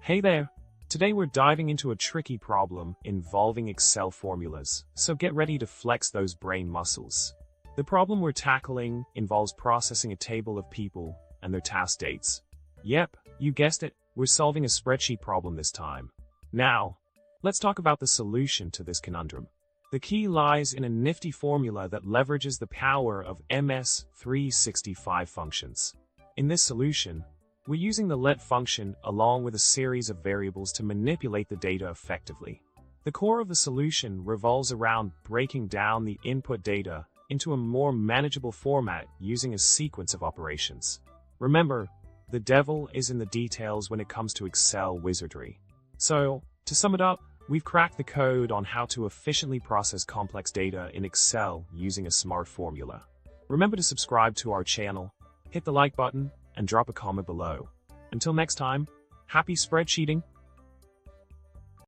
Hey there! Today we're diving into a tricky problem involving Excel formulas, so get ready to flex those brain muscles. The problem we're tackling involves processing a table of people and their task dates. Yep, you guessed it, we're solving a spreadsheet problem this time. Now, let's talk about the solution to this conundrum. The key lies in a nifty formula that leverages the power of MS 365 functions. In this solution, we're using the let function along with a series of variables to manipulate the data effectively. The core of the solution revolves around breaking down the input data into a more manageable format using a sequence of operations. Remember, the devil is in the details when it comes to Excel wizardry. So, to sum it up, we've cracked the code on how to efficiently process complex data in Excel using a smart formula. Remember to subscribe to our channel, hit the like button, and drop a comment below. Until next time, happy spreadsheeting!